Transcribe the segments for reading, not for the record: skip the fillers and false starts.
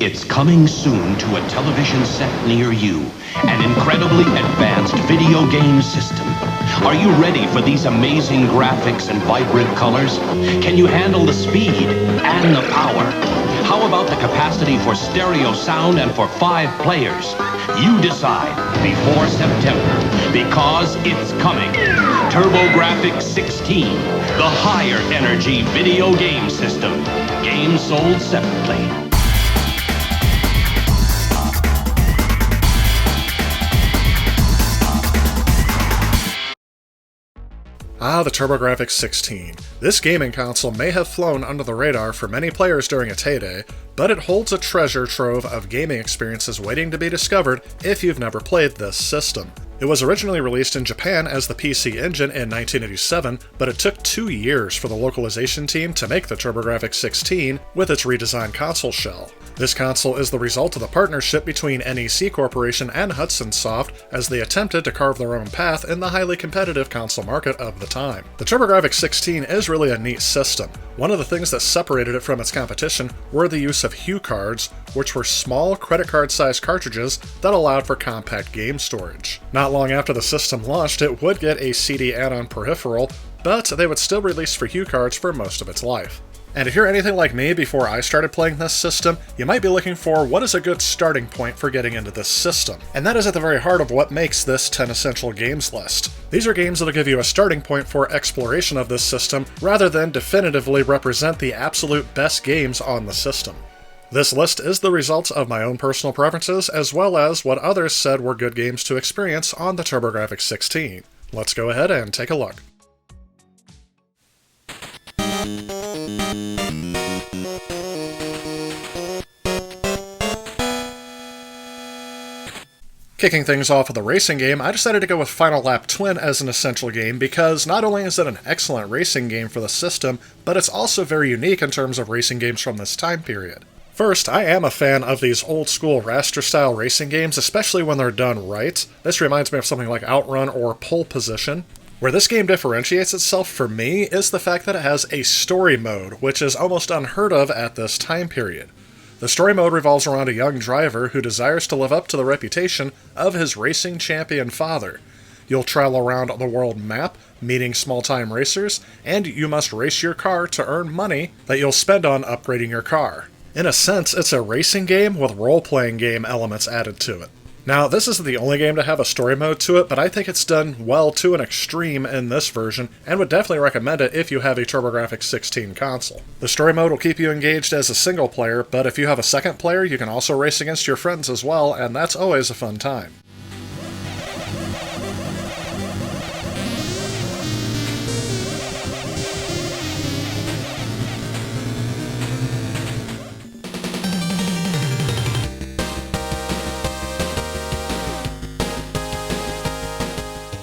It's coming soon to a television set near you. An incredibly advanced video game system. Are you ready for these amazing graphics and vibrant colors? Can you handle the speed and the power? How about the capacity for stereo sound and for 5 players? You decide before September, because it's coming. TurboGrafx 16, the higher energy video game system. Games sold separately. The TurboGrafx 16. This gaming console may have flown under the radar for many players during its heyday, but it holds a treasure trove of gaming experiences waiting to be discovered if you've never played this system. It was originally released in Japan as the PC Engine in 1987, but it took 2 years for the localization team to make the TurboGrafx 16 with its redesigned console shell. This console is the result of the partnership between NEC Corporation and Hudson Soft as they attempted to carve their own path in the highly competitive console market of the time. The TurboGrafx 16 is really a neat system. One of the things that separated it from its competition were the use of Hue cards, which were small credit card-sized cartridges that allowed for compact game storage. Not long after the system launched, it would get a CD add-on peripheral, but they would still release for Hue cards for most of its life. And if you're anything like me before I started playing this system, you might be looking for what is a good starting point for getting into this system. And that is at the very heart of what makes this 10 essential games list. These are games that'll give you a starting point for exploration of this system, rather than definitively represent the absolute best games on the system. This list is the result of my own personal preferences, as well as what others said were good games to experience on the TurboGrafx 16. Let's go ahead and take a look. Kicking things off with a racing game, I decided to go with Final Lap Twin as an essential game because not only is it an excellent racing game for the system, but it's also very unique in terms of racing games from this time period. First, I am a fan of these old-school raster-style racing games, especially when they're done right. This reminds me of something like Outrun or Pole Position. Where this game differentiates itself for me is the fact that it has a story mode, which is almost unheard of at this time period. The story mode revolves around a young driver who desires to live up to the reputation of his racing champion father. You'll travel around the world map, meeting small-time racers, and you must race your car to earn money that you'll spend on upgrading your car. In a sense, it's a racing game with role-playing game elements added to it. Now, this isn't the only game to have a story mode to it, but I think it's done well to an extreme in this version, and would definitely recommend it if you have a TurboGrafx 16 console. The story mode will keep you engaged as a single player, but if you have a second player, you can also race against your friends as well, and that's always a fun time.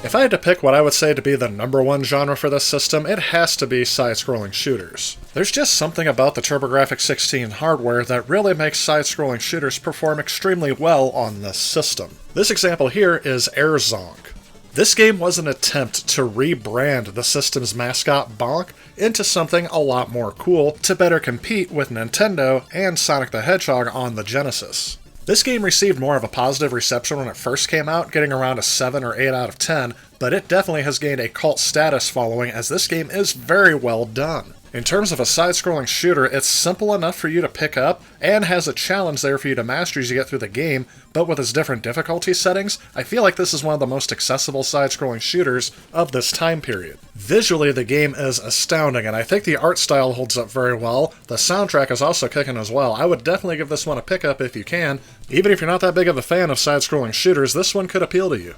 If I had to pick what I would say to be the #1 genre for this system, it has to be side-scrolling shooters. There's just something about the TurboGrafx 16 hardware that really makes side-scrolling shooters perform extremely well on this system. This example here is Zonk. This game was an attempt to rebrand the system's mascot Bonk into something a lot more cool to better compete with Nintendo and Sonic the Hedgehog on the Genesis. This game received more of a positive reception when it first came out, getting around a 7 or 8 out of 10, but it definitely has gained a cult status following as this game is very well done. In terms of a side-scrolling shooter, it's simple enough for you to pick up, and has a challenge there for you to master as you get through the game, but with its different difficulty settings, I feel like this is one of the most accessible side-scrolling shooters of this time period. Visually, the game is astounding, and I think the art style holds up very well. The soundtrack is also kicking as well. I would definitely give this one a pickup if you can. Even if you're not that big of a fan of side-scrolling shooters, this one could appeal to you.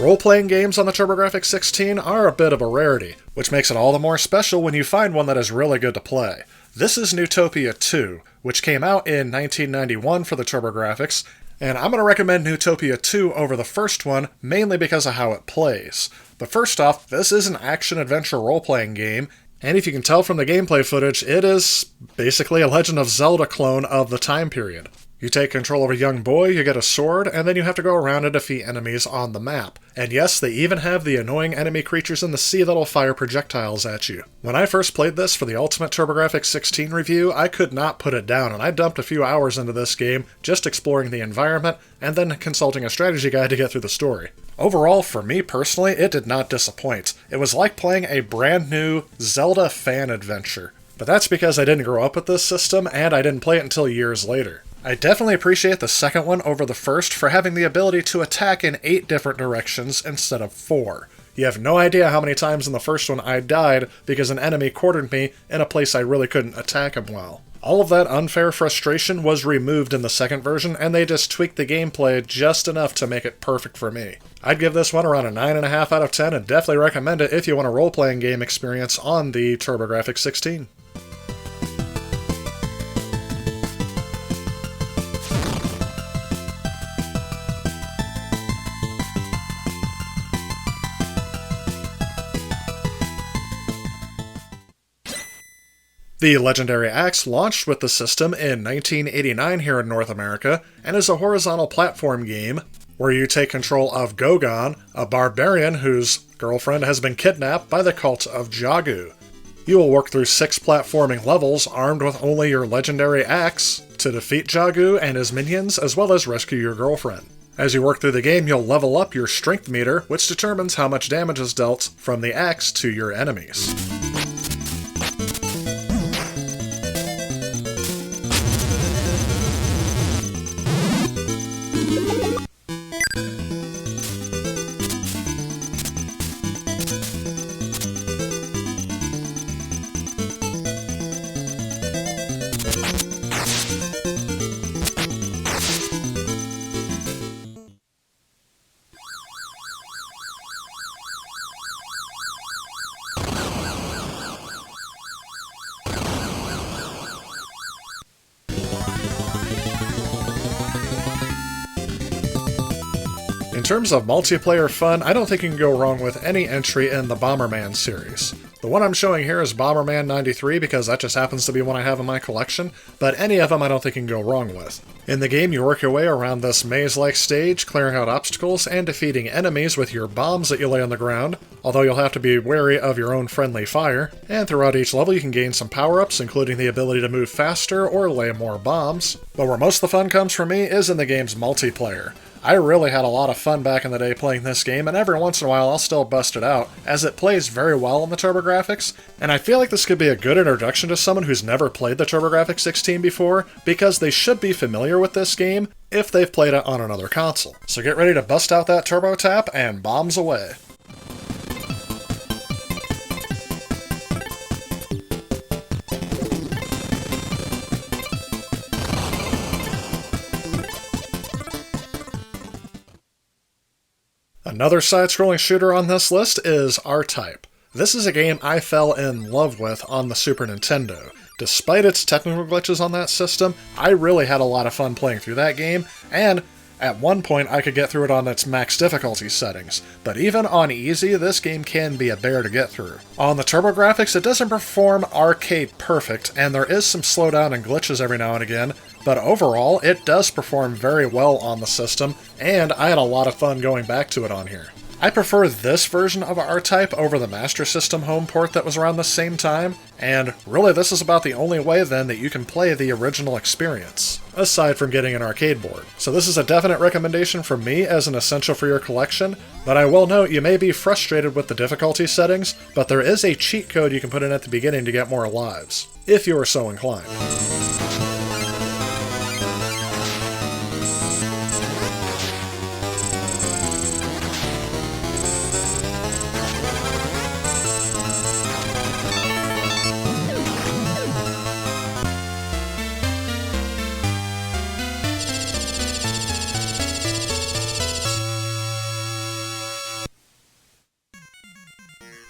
Role-playing games on the TurboGrafx 16 are a bit of a rarity, which makes it all the more special when you find one that is really good to play. This is Neutopia II, which came out in 1991 for the TurboGrafx, And I'm going to recommend Neutopia 2 over the first one, mainly because of how it plays. But first off, this is an action-adventure role-playing game, and if you can tell from the gameplay footage, it is basically a Legend of Zelda clone of the time period. You take control of a young boy, you get a sword, and then you have to go around and defeat enemies on the map. And yes, they even have the annoying enemy creatures in the sea that'll fire projectiles at you. When I first played this for the Ultimate TurboGrafx 16 review, I could not put it down, and I dumped a few hours into this game just exploring the environment, and then consulting a strategy guide to get through the story. Overall, for me personally, it did not disappoint. It was like playing a brand new Zelda fan adventure. But that's because I didn't grow up with this system, and I didn't play it until years later. I definitely appreciate the second one over the first for having the ability to attack in 8 different directions instead of 4. You have no idea how many times in the first one I died because an enemy cornered me in a place I really couldn't attack him well. All of that unfair frustration was removed in the second version, and they just tweaked the gameplay just enough to make it perfect for me. I'd give this one around a 9.5 out of 10 and definitely recommend it if you want a role-playing game experience on the TurboGrafx 16. The legendary axe launched with the system in 1989 here in North America, and is a horizontal platform game where you take control of Gogon, a barbarian whose girlfriend has been kidnapped by the cult of Jagu. You will work through 6 platforming levels armed with only your legendary axe to defeat Jagu and his minions, as well as rescue your girlfriend. As you work through the game, you'll level up your strength meter, which determines how much damage is dealt from the axe to your enemies. In terms of multiplayer fun, I don't think you can go wrong with any entry in the Bomberman series. The one I'm showing here is Bomberman 93 because that just happens to be one I have in my collection, but any of them I don't think you can go wrong with. In the game, you work your way around this maze-like stage, clearing out obstacles and defeating enemies with your bombs that you lay on the ground, although you'll have to be wary of your own friendly fire, and throughout each level you can gain some power-ups, including the ability to move faster or lay more bombs. But where most of the fun comes for me is in the game's multiplayer. I really had a lot of fun back in the day playing this game, and every once in a while I'll still bust it out, as it plays very well on the TurboGrafx, and I feel like this could be a good introduction to someone who's never played the TurboGrafx 16 before, because they should be familiar with this game if they've played it on another console. So get ready to bust out that Turbo Tap and bombs away. Another side-scrolling shooter on this list is R-Type. This is a game I fell in love with on the Super Nintendo. Despite its technical glitches on that system, I really had a lot of fun playing through that game, and at one point I could get through it on its max difficulty settings. But even on easy, this game can be a bear to get through. On the TurboGrafx, it doesn't perform arcade perfect, and there is some slowdown and glitches every now and again, but overall, it does perform very well on the system, and I had a lot of fun going back to it on here. I prefer this version of R-Type over the Master System home port that was around the same time, and really this is about the only way then that you can play the original experience, aside from getting an arcade board. So this is a definite recommendation from me as an essential for your collection, but I will note you may be frustrated with the difficulty settings, but there is a cheat code you can put in at the beginning to get more lives, if you are so inclined.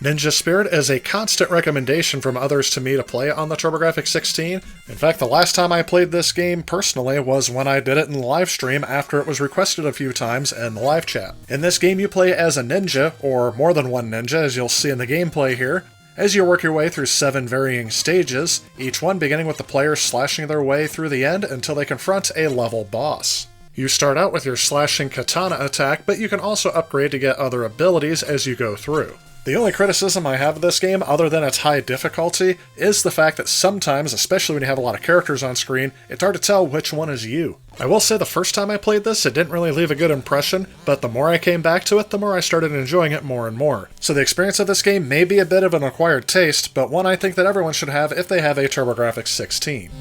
Ninja Spirit is a constant recommendation from others to me to play on the TurboGrafx 16. In fact, the last time I played this game personally was when I did it in the live stream after it was requested a few times in the live chat. In this game you play as a ninja, or more than one ninja as you'll see in the gameplay here, as you work your way through 7 varying stages, each one beginning with the players slashing their way through the end until they confront a level boss. You start out with your slashing katana attack, but you can also upgrade to get other abilities as you go through. The only criticism I have of this game, other than its high difficulty, is the fact that sometimes, especially when you have a lot of characters on screen, it's hard to tell which one is you. I will say the first time I played this, it didn't really leave a good impression, but the more I came back to it, the more I started enjoying it more and more. So the experience of this game may be a bit of an acquired taste, but one I think that everyone should have if they have a TurboGrafx 16.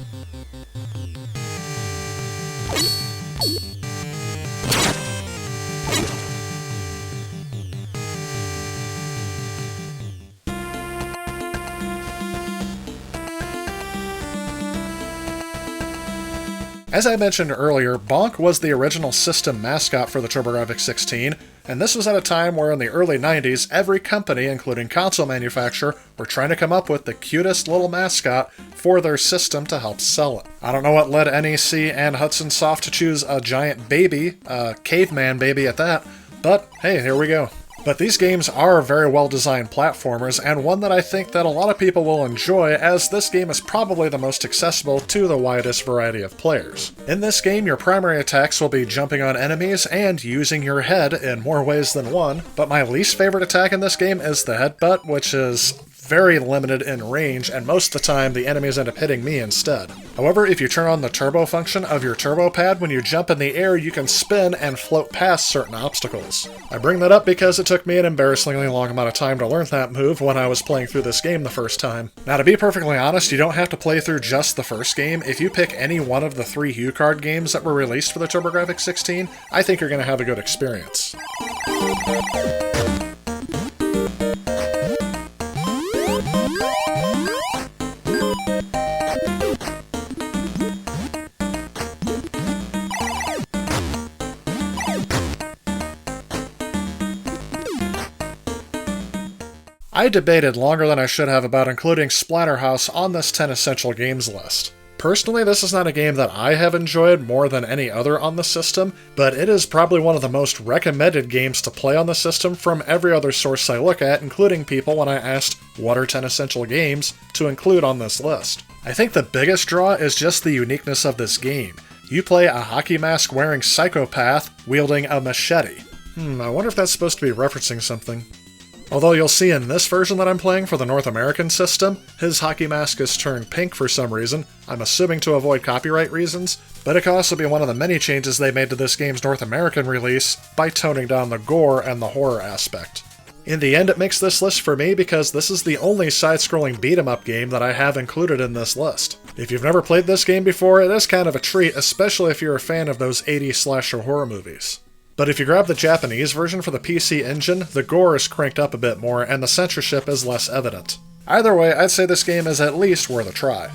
As I mentioned earlier, Bonk was the original system mascot for the TurboGrafx 16, and this was at a time where in the early 90s, every company, including console manufacturer, were trying to come up with the cutest little mascot for their system to help sell it. I don't know what led NEC and Hudson Soft to choose a giant baby, a caveman baby at that, but hey, here we go. But these games are very well-designed platformers, and one that I think that a lot of people will enjoy, as this game is probably the most accessible to the widest variety of players. In this game, your primary attacks will be jumping on enemies and using your head in more ways than one, but my least favorite attack in this game is the headbutt, which is very limited in range, and most of the time the enemies end up hitting me instead. However, if you turn on the turbo function of your turbo pad, when you jump in the air you can spin and float past certain obstacles. I bring that up because it took me an embarrassingly long amount of time to learn that move when I was playing through this game the first time. Now, to be perfectly honest, you don't have to play through just the first game. If you pick any one of the 3 HuCard games that were released for the TurboGrafx 16, I think you're going to have a good experience. I debated longer than I should have about including Splatterhouse on this 10 essential games list. Personally, this is not a game that I have enjoyed more than any other on the system, but it is probably one of the most recommended games to play on the system from every other source I look at, including people when I asked what are 10 essential games to include on this list. I think the biggest draw is just the uniqueness of this game. You play a hockey mask wearing psychopath wielding a machete. I wonder if that's supposed to be referencing something. Although you'll see in this version that I'm playing for the North American system, his hockey mask is turned pink for some reason, I'm assuming to avoid copyright reasons, but it could also be one of the many changes they made to this game's North American release by toning down the gore and the horror aspect. In the end, it makes this list for me because this is the only side-scrolling beat-em-up game that I have included in this list. If you've never played this game before, it is kind of a treat, especially if you're a fan of those 80s slasher horror movies. But if you grab the Japanese version for the PC Engine, the gore is cranked up a bit more and the censorship is less evident. Either way, I'd say this game is at least worth a try.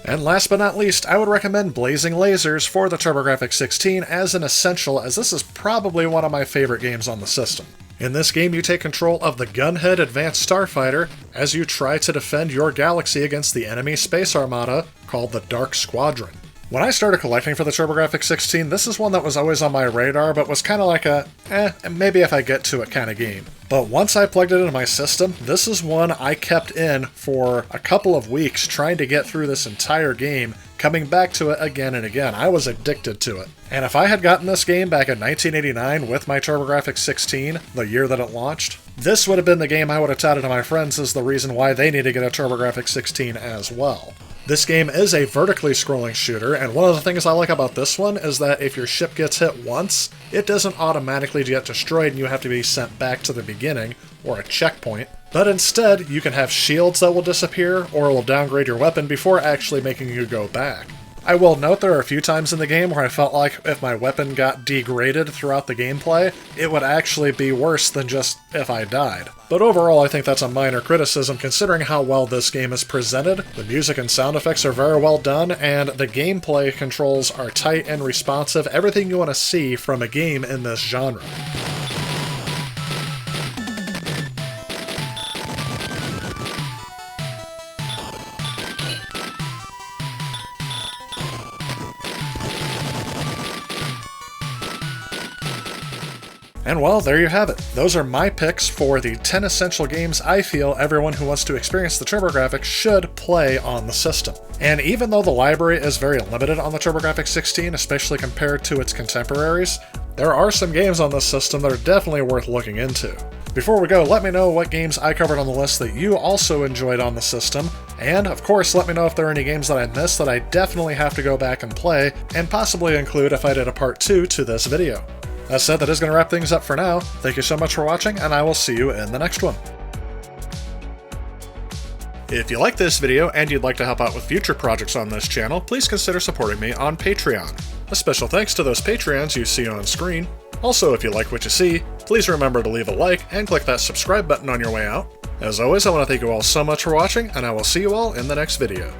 And last but not least, I would recommend Blazing Lasers for the TurboGrafx 16 as an essential, as this is probably one of my favorite games on the system. In this game, you take control of the Gunhead Advanced Starfighter as you try to defend your galaxy against the enemy space armada called the Dark Squadron. When I started collecting for the TurboGrafx 16, this is one that was always on my radar, but was kind of like a, maybe if I get to it kind of game. But once I plugged it into my system, this is one I kept in for a couple of weeks trying to get through this entire game, coming back to it again and again. I was addicted to it. And if I had gotten this game back in 1989 with my TurboGrafx 16, the year that it launched, this would have been the game I would have touted to my friends as the reason why they need to get a TurboGrafx 16 as well. This game is a vertically scrolling shooter, and one of the things I like about this one is that if your ship gets hit once, it doesn't automatically get destroyed and you have to be sent back to the beginning, or a checkpoint. But instead, you can have shields that will disappear, or will downgrade your weapon before actually making you go back. I will note there are a few times in the game where I felt like if my weapon got degraded throughout the gameplay, it would actually be worse than just if I died. But overall, I think that's a minor criticism considering how well this game is presented. The music and sound effects are very well done, and the gameplay controls are tight and responsive, everything you want to see from a game in this genre. And well, there you have it. Those are my picks for the 10 essential games I feel everyone who wants to experience the TurboGrafx should play on the system. And even though the library is very limited on the TurboGrafx 16, especially compared to its contemporaries, there are some games on this system that are definitely worth looking into. Before we go, let me know what games I covered on the list that you also enjoyed on the system, and of course let me know if there are any games that I missed that I definitely have to go back and play, and possibly include if I did a part 2 to this video. That said, that is going to wrap things up for now. Thank you so much for watching, and I will see you in the next one. If you like this video and you'd like to help out with future projects on this channel, please consider supporting me on Patreon. A special thanks to those Patreons you see on screen. Also, if you like what you see, please remember to leave a like and click that subscribe button on your way out. As always, I want to thank you all so much for watching, and I will see you all in the next video.